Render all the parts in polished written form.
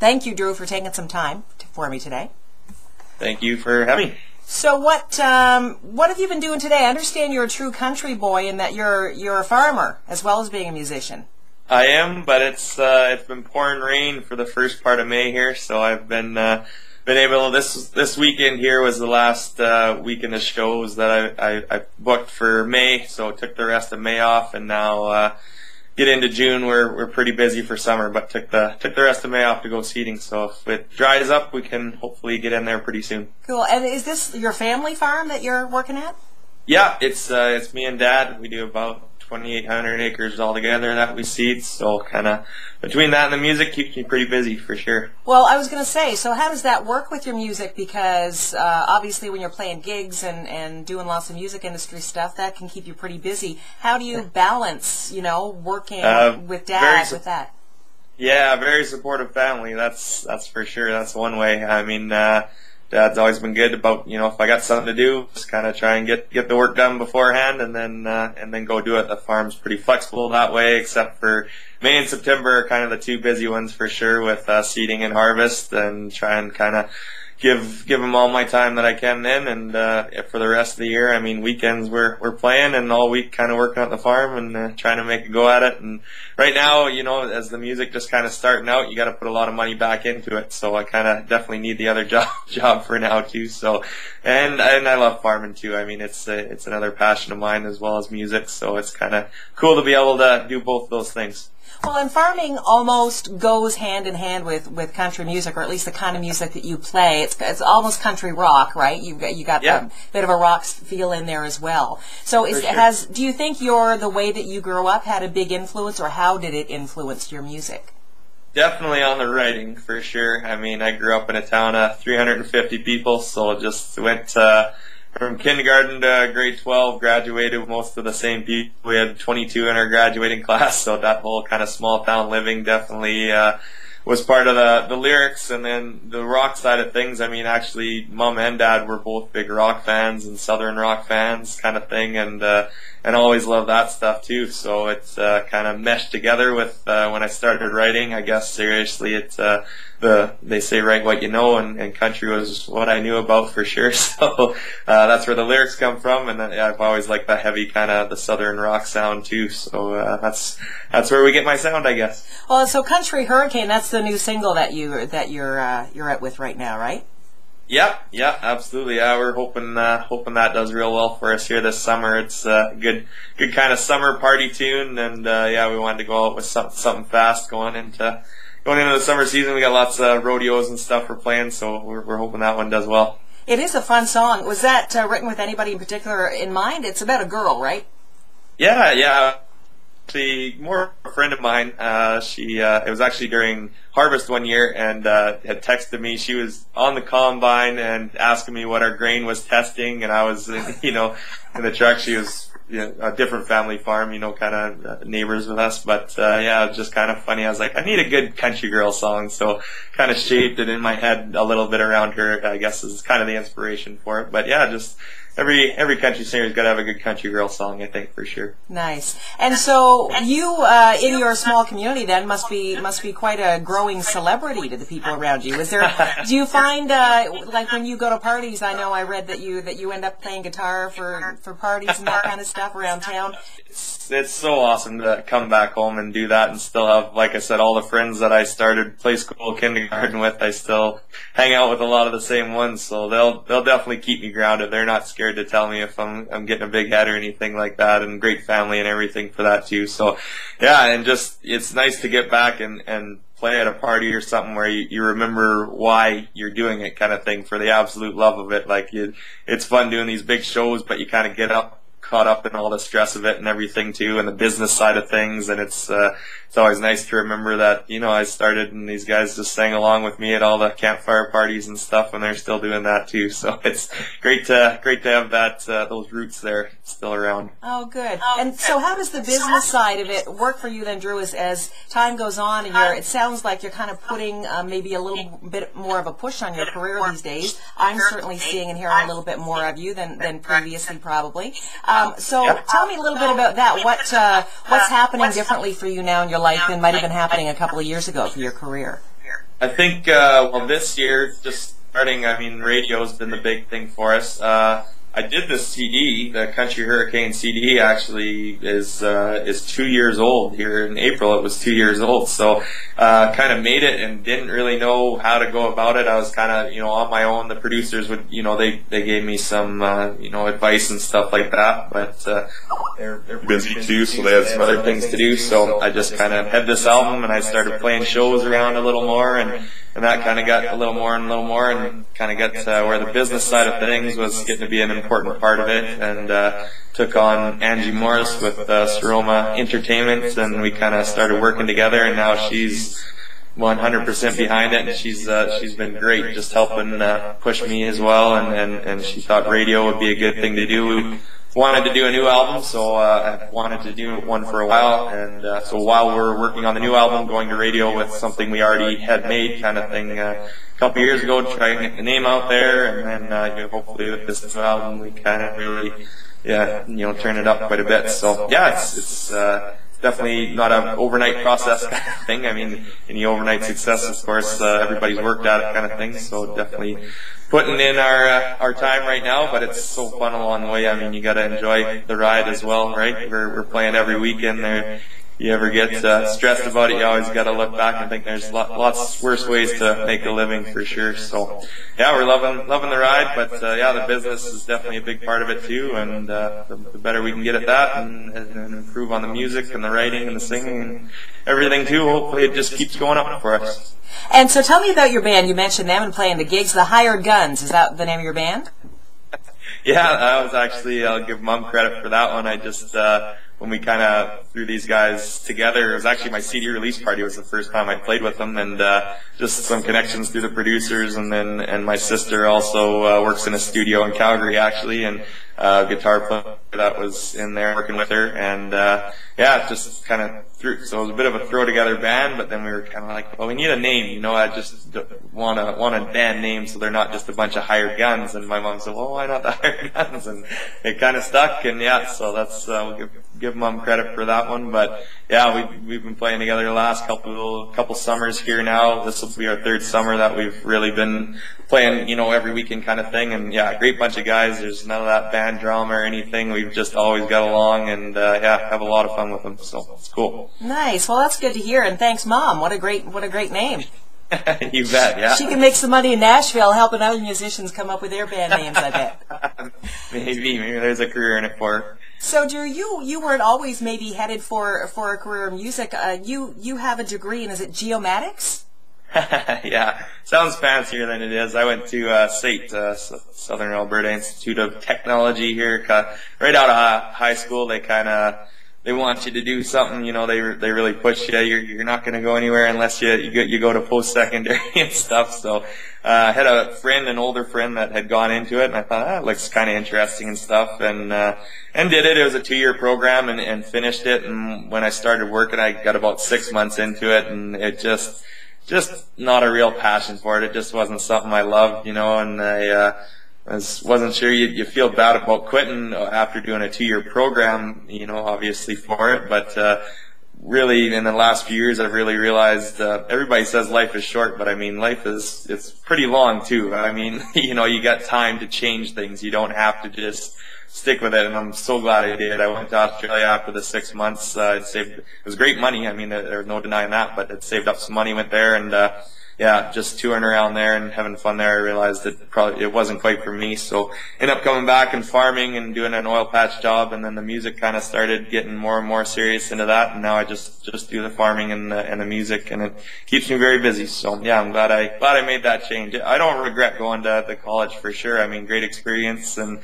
Thank you, Drew, for taking some time for me today. Thank you for having me. So what have you been doing today? I understand you're a true country boy and that you're a farmer as well as being a musician. I am, but it's been pouring rain for the first part of May here, so I've been able. This weekend here was the last weekend of shows that I booked for May, so took the rest of May off, and now get into June. We're pretty busy for summer, but took the rest of May off to go seeding. So if it dries up, we can hopefully get in there pretty soon. Cool. And is this your family farm that you're working at? Yeah, it's me and Dad. We do about 2,800 acres altogether that we seed, so kind of between that and the music keeps me pretty busy for sure. Well, I was going to say, so how does that work with your music? Because obviously when you're playing gigs and doing lots of music industry stuff, that can keep you pretty busy. How do you balance, working with Dad with that? Yeah, very supportive family, that's for sure. That's one way. I mean, Dad's always been good about, if I got something to do, just kind of try and get the work done beforehand, and then go do it. The farm's pretty flexible that way, except for May and September are kind of the two busy ones for sure with seeding and harvest, and try and kind of give them all my time that I can then, and for the rest of the year, I mean, weekends we're playing, and all week kind of working at the farm and trying to make a go at it. And right now, as the music just kind of starting out, you got to put a lot of money back into it, so I kind of definitely need the other job for now too. So, and I love farming too. I mean, it's another passion of mine as well as music, so it's kind of cool to be able to do both those things. Well, and farming almost goes hand in hand with country music, or at least the kind of music that you play. It's almost country rock, right? You got a bit of a rock feel in there as well. So do you think the way that you grew up had a big influence, or how did it influence your music? Definitely on the writing, for sure. I mean, I grew up in a town of 350 people, so just went from kindergarten to grade 12, graduated with most of the same people. We had 22 in our graduating class, so that whole kind of small town living definitely was part of the lyrics. And then the rock side of things, I mean, actually, Mom and Dad were both big rock fans and Southern rock fans kind of thing, and always loved that stuff too. So it's kind of meshed together with when I started writing. I guess seriously, it's they say write what you know, and country was what I knew about for sure. So that's where the lyrics come from, and I've always liked the heavy kind of the Southern rock sound too. So that's where we get my sound, I guess. Well, so Country Hurricane, that's the new single that you're out with right now, right? Yeah, absolutely. Yeah, we're hoping that does real well for us here this summer. It's a good kind of summer party tune, and we wanted to go out with something fast going into the summer season. We got lots of rodeos and stuff we're playing, so we're hoping that one does well. It is a fun song. Was that written with anybody in particular in mind? It's about a girl, right? Yeah. Actually, more a friend of mine. It was actually during harvest one year, and had texted me. She was on the combine and asking me what our grain was testing, and I was, in the truck. She was a different family farm, kind of neighbors with us. But it was just kind of funny. I was like, I need a good country girl song, so kind of shaped it in my head a little bit around her. I guess is kind of the inspiration for it. But yeah, just. Every country singer's got to have a good country girl song, I think, for sure. Nice. And so you, in your small community, then must be quite a growing celebrity to the people around you. Do you find like when you go to parties? I know I read that you end up playing guitar for parties and that kind of stuff around town. It's so awesome to come back home and do that, and still have, like I said, all the friends that I started play school, kindergarten with. I still hang out with a lot of the same ones, so they'll definitely keep me grounded. They're not scared to tell me if I'm getting a big head or anything like that, and great family and everything for that too. So yeah, and just it's nice to get back and play at a party or something where you remember why you're doing it, kind of thing, for the absolute love of it. Like it's fun doing these big shows, but you kind of get caught up in all the stress of it and everything too, and the business side of things, and it's always nice to remember that I started and these guys just sang along with me at all the campfire parties and stuff, and they're still doing that too. So it's great to have that those roots there still around. Oh, good. And so how does the business side of it work for you then, Drew, as time goes on and it sounds like you're kind of putting maybe a little bit more of a push on your career these days. I'm certainly seeing and hearing a little bit more of you than previously probably. So tell me a little bit about that. What's happening differently for you now in your life than might have been happening a couple of years ago for your career? I think, well, this year, just starting, I mean, radio's been the big thing for us. I did this CD, the Country Hurricane CD, actually is 2 years old. Here in April, it was 2 years old. So, kind of made it and didn't really know how to go about it. I was kind of, on my own. The producers would, they gave me some, advice and stuff like that. But they're busy too, so they had some other things to do. So I just kind of had this album, and I started playing shows around a little more, and that kind of got a little more, and kind of got to where the business side of things was getting to be an important part of it, and took on Angie Morris with Saroma Entertainment, and we kind of started working together, and now she's 100% behind it, and she's been great, just helping push me as well, and she thought radio would be a good thing to do. Wanted to do a new album, so I wanted to do one for a while, and so while we're working on the new album, going to radio with something we already had made, kind of thing, a couple years ago, trying to get the name out there, and then hopefully with this new album, we kind of really, turn it up quite a bit. So yeah, it's definitely not an overnight process kind of thing. I mean, any overnight success, of course, everybody's worked at it kind of thing. So definitely putting in our time right now, but it's so fun along the way. I mean, you got to enjoy the ride as well, right? We're playing every weekend there. You ever get stressed about it, you always got to look back and think there's lots worse ways to make a living for sure. So yeah, we're loving the ride, but yeah, the business is definitely a big part of it too, and the better we can get at that and improve on the music and the writing and the singing and everything too, hopefully it just keeps going up for us. And so tell me about your band. You mentioned them and playing the gigs. The Hired Guns, is that the name of your band? Yeah, that was actually, I'll give Mom credit for that one. I just, when we kind of threw these guys together, it was actually my CD release party. It was the first time I played with them, and just some connections through the producers, and my sister also works in a studio in Calgary actually, and guitar player that was in there working with her, and yeah, just kind of threw. So it was a bit of a throw together band, but then we were kind of like, well, we need a name, I just want a band name so they're not just a bunch of hired guns. And my mom said, well, why not the Hired Guns? And it kind of stuck, and yeah, so that's we'll give Mom credit for that one. But yeah, we've been playing together the last couple summers here now. This will be our third summer that we've really been playing, every weekend kind of thing. And yeah, great bunch of guys. There's none of that band drama or anything. We've just always got along, and yeah, have a lot of fun with them. So it's cool. Nice. Well, that's good to hear. And thanks, Mom. What a great name. You bet. Yeah. She can make some money in Nashville helping other musicians come up with their band names, I bet. Maybe there's a career in it for her. So, Drew, you weren't always maybe headed for a career in music. You have a degree in, is it geomatics? Yeah, sounds fancier than it is. I went to SAIT, Southern Alberta Institute of Technology here, right out of high school. They want you to do something, they really push you. You're not going to go anywhere unless you go to post-secondary and stuff. So I had an older friend that had gone into it, and I thought, it looks kind of interesting and stuff, and did it. It was a 2-year program, and finished it. And when I started working, I got about 6 months into it, and it just not a real passion for it. It just wasn't something I loved, and I wasn't sure. You feel bad about quitting after doing a 2-year program, obviously for it. But really, in the last few years, I've really realized everybody says life is short, but I mean, it's pretty long too. I mean, you got time to change things. You don't have to just stick with it, and I'm so glad I did. I went to Australia after the 6 months. It was great money. I mean, there's no denying that, but it saved up some money, went there, and yeah, just touring around there and having fun there, I realized that probably it wasn't quite for me. So ended up coming back and farming and doing an oil patch job, and then the music kind of started getting more and more serious into that, and now I just do the farming and the music, and it keeps me very busy. So yeah, I'm glad I made that change. I don't regret going to the college for sure. I mean, great experience, and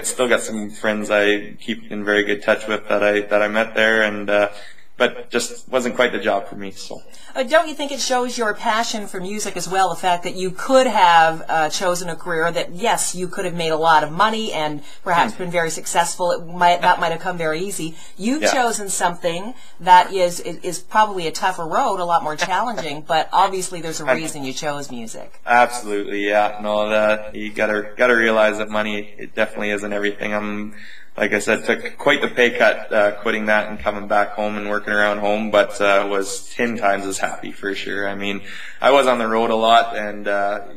still got some friends I keep in very good touch with that I met there, and but just wasn't quite the job for me. So. Don't you think it shows your passion for music as well, the fact that you could have chosen a career that, yes, you could have made a lot of money and perhaps been very successful. That might have come very easy. You've chosen something that is probably a tougher road, a lot more challenging, but obviously there's a reason you chose music. Absolutely, yeah. No, you gotta realize that money, it definitely isn't everything. I'm like I said, took quite the pay cut quitting that and coming back home and working around home, but was 10 times as happy for sure. I mean, I was on the road a lot, and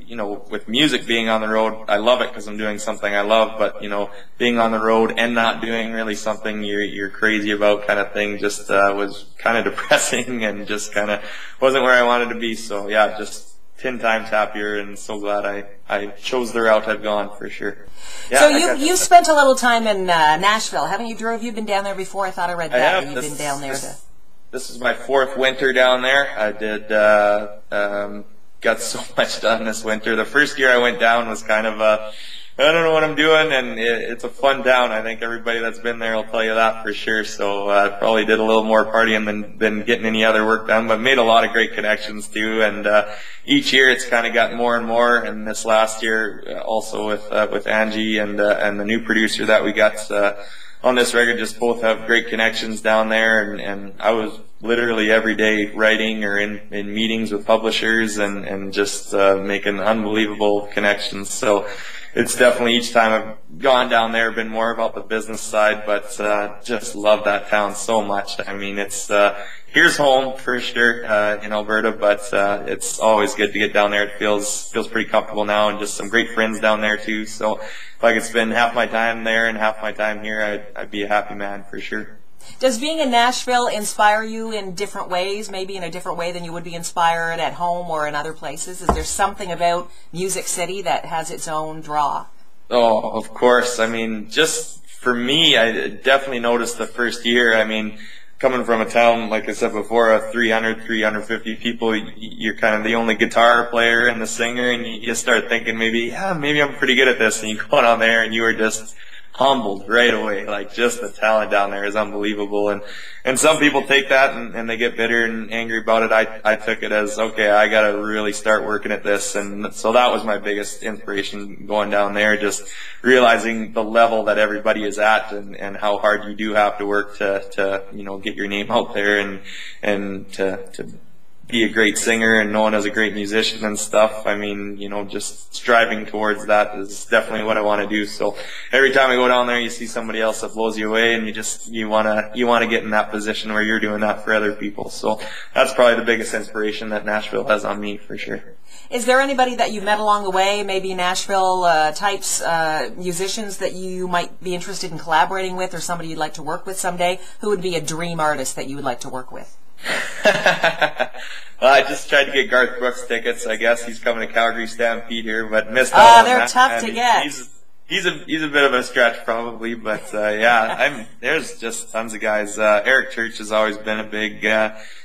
you know, with music being on the road, I love it because I'm doing something I love. But you know, being on the road and not doing really something you're crazy about, kind of thing, just was kind of depressing and just kind of wasn't where I wanted to be. So yeah, just 10 times happier, and so glad I chose the route I've gone for sure. Yeah, so you've spent a little time in Nashville, haven't you, Drew? Have you been down there before? I thought I read that you've been down there. This is my 4th winter down there. I did got so much done this winter. The first year I went down was kind of I don't know what I'm doing, and it's a fun town. I think everybody that's been there will tell you that for sure. So I probably did a little more partying than getting any other work done, but made a lot of great connections too. And each year it's kind of gotten more and more. And this last year, also with Angie and the new producer that we got on this record, just both have great connections down there. And I was literally every day writing or in meetings with publishers and just making unbelievable connections. So it's definitely, each time I've gone down there, been more about the business side, but just love that town so much. I mean, it's here's home for sure in Alberta, but it's always good to get down there. It feels pretty comfortable now, and just some great friends down there too. So if I could spend half my time there and half my time here, I'd be a happy man for sure. Does being in Nashville inspire you in different ways, maybe in a different way than you would be inspired at home or in other places? Is there something about Music City that has its own draw? Oh, of course. I mean, just for me, I definitely noticed the first year. I mean, coming from a town, like I said before, of 350 people, you're kind of the only guitar player and the singer, and you start thinking maybe I'm pretty good at this, and you go on there and you are just humbled right away. Like, just the talent down there is unbelievable, and some people take that and they get bitter and angry about it. I took it as, okay, I gotta really start working at this, and so that was my biggest inspiration going down there, just realizing the level that everybody is at and how hard you do have to work to you know, get your name out there and to be a great singer and known as a great musician and stuff. I mean, you know, just striving towards that is definitely what I want to do. So every time I go down there, you see somebody else that blows you away, and you want to get in that position where you're doing that for other people. So that's probably the biggest inspiration that Nashville has on me for sure. Is there anybody that you met along the way, maybe Nashville types, musicians that you might be interested in collaborating with, or somebody you'd like to work with someday? Who would be a dream artist that you would like to work with? Well, I just tried to get Garth Brooks tickets. I guess he's coming to Calgary Stampede here, but missed out on that. They're tough to get. He's a bit of a stretch probably, but yeah, there's just tons of guys. Eric Church has always been a big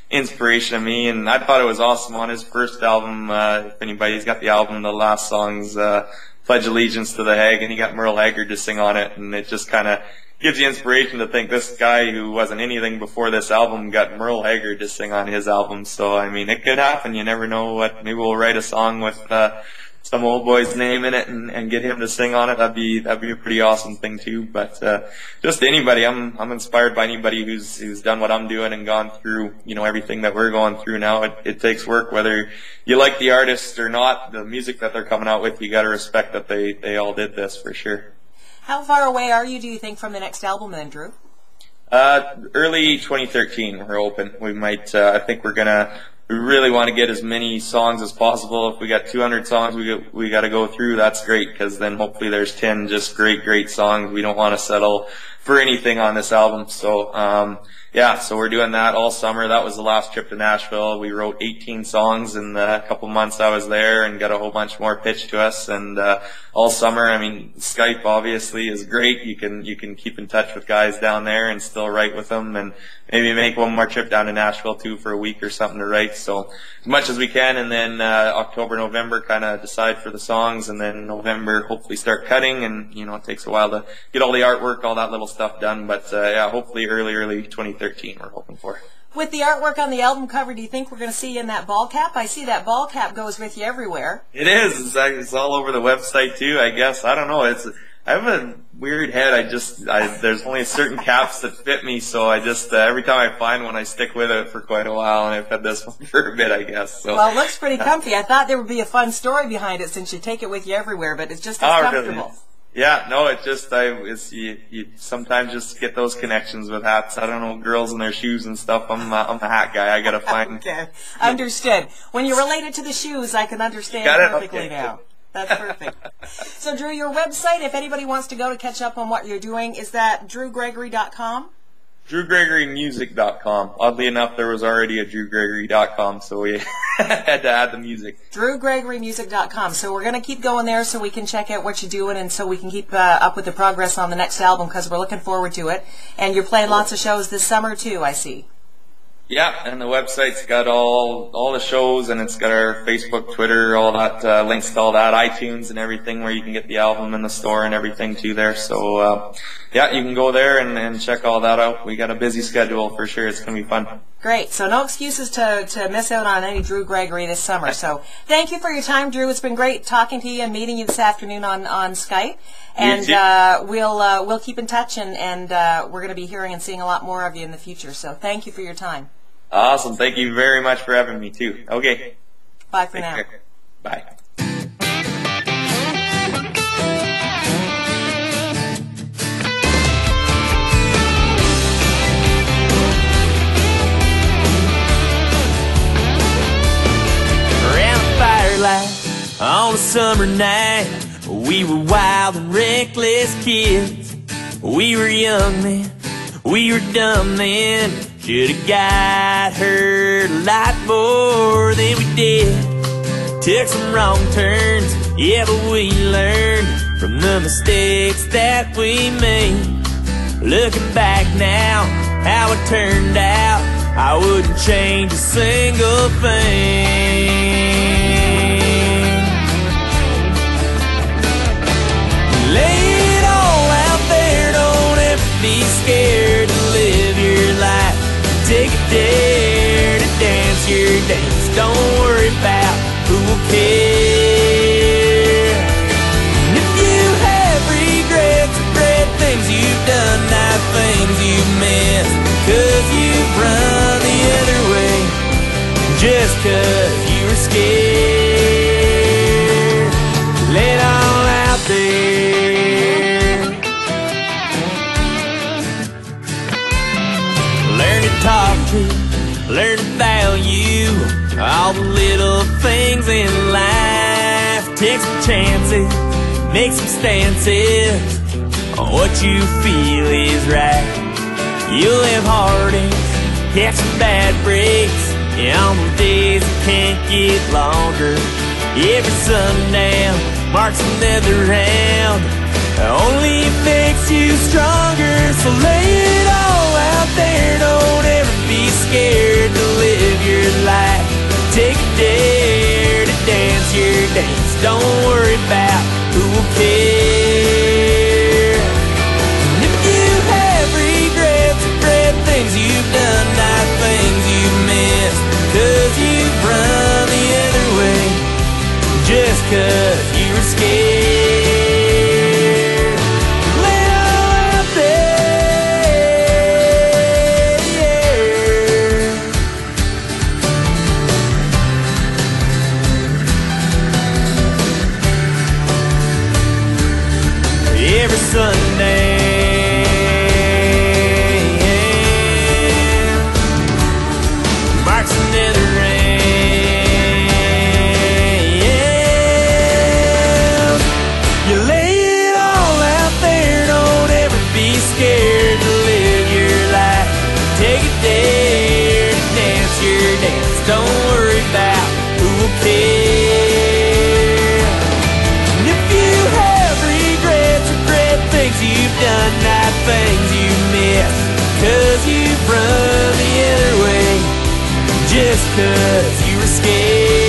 inspiration to me, and I thought it was awesome on his first album. If anybody's got the album, the last song's Pledge Allegiance to the Hag, and he got Merle Haggard to sing on it, and it just kind of gives you inspiration to think this guy who wasn't anything before this album got Merle Haggard to sing on his album. So, I mean, it could happen. You never know what. Maybe we'll write a song with some old boy's name in it and get him to sing on it. That'd be a pretty awesome thing too. But just anybody, I'm inspired by anybody who's done what I'm doing and gone through, you know, everything that we're going through now. It takes work, whether you like the artist or not. The music that they're coming out with, you got to respect that they all did this for sure. How far away are you, do you think, from the next album then, Drew? Early 2013, we're open. We might, I think we really want to get as many songs as possible. If we got 200 songs we got to go through, that's great, because then hopefully there's 10 just great songs. We don't want to settle for anything on this album. So, yeah, so we're doing that all summer. That was the last trip to Nashville. We wrote 18 songs in the couple months I was there and got a whole bunch more pitched to us. And all summer, I mean, Skype obviously is great. You can keep in touch with guys down there and still write with them, and maybe make one more trip down to Nashville too for a week or something to write. So as much as we can, and then October, November kind of decide for the songs, and then November hopefully start cutting. And you know, it takes a while to get all the artwork, all that little stuff done. But yeah, hopefully early 2013 we're hoping for. With the artwork on the album cover, do you think we're going to see you in that ball cap? I see that ball cap goes with you everywhere. It is. It's all over the website too, I guess. I don't know. I have a weird head. There's only certain caps that fit me, so I just every time I find one, I stick with it for quite a while, and I've had this one for a bit, I guess. So. Well, it looks pretty comfy. I thought there would be a fun story behind it since you take it with you everywhere, but it's just as comfortable. Really? Yeah, no, you sometimes just get those connections with hats. I don't know, girls and their shoes and stuff. I'm a hat guy. I gotta find. Okay, understood. When you relate it to the shoes, I can understand perfectly now. That's perfect. So, Drew, your website, if anybody wants to go to catch up on what you're doing, is that drewgregory.com? DrewGregoryMusic.com. Oddly enough, there was already a DrewGregory.com, so we had to add the music. DrewGregoryMusic.com. So we're going to keep going there so we can check out what you're doing and so we can keep up with the progress on the next album because we're looking forward to it. And you're playing lots of shows this summer too, I see. Yeah, and the website's got all the shows, and it's got our Facebook, Twitter, all that, links to all that, iTunes and everything, where you can get the album in the store and everything too there. So, yeah, you can go there and check all that out. We got a busy schedule for sure. It's going to be fun. Great. So no excuses to miss out on any Drew Gregory this summer. So thank you for your time, Drew. It's been great talking to you and meeting you this afternoon on Skype. And we'll keep in touch, and we're going to be hearing and seeing a lot more of you in the future. So thank you for your time. Awesome. Thank you very much for having me, too. Okay. Bye for now. Care. Bye. Around the firelight on a summer night, we were wild and reckless kids. We were young then, we were dumb then. Should've got hurt a lot more than we did. Took some wrong turns, yeah, but we learned from the mistakes that we made. Looking back now, how it turned out, I wouldn't change a single thing. Lay it all out there, don't ever be scared to live your life. Take a dare to dance your dance. Don't worry about who will care. And if you have regrets, regret things you've done, not things you've missed, 'cause you've run the other way just 'cause you were scared. Lay it all out there. Learn to talk to, learn to value all the little things in life. Take some chances, make some stances on what you feel is right. You'll have heartaches, catch some bad breaks, yeah, on the days that can't get longer. Every sundown marks another round, only makes you stronger. So lay it all out there, don't ever be scared to live your life. Take a dare to dance your dance. Don't worry about who will care. And if you have regrets, regret things you've done, not things you've missed, 'cause you've run the other way just 'cause you were scared. Every Sunday marks another round. You lay it all out there, don't ever be scared to live your life. Take a dare to dance your dance. Don't worry about who will care. And if you have regrets, regret things you've done, not things you missed, 'cause you've run the other way just 'cause you were scared.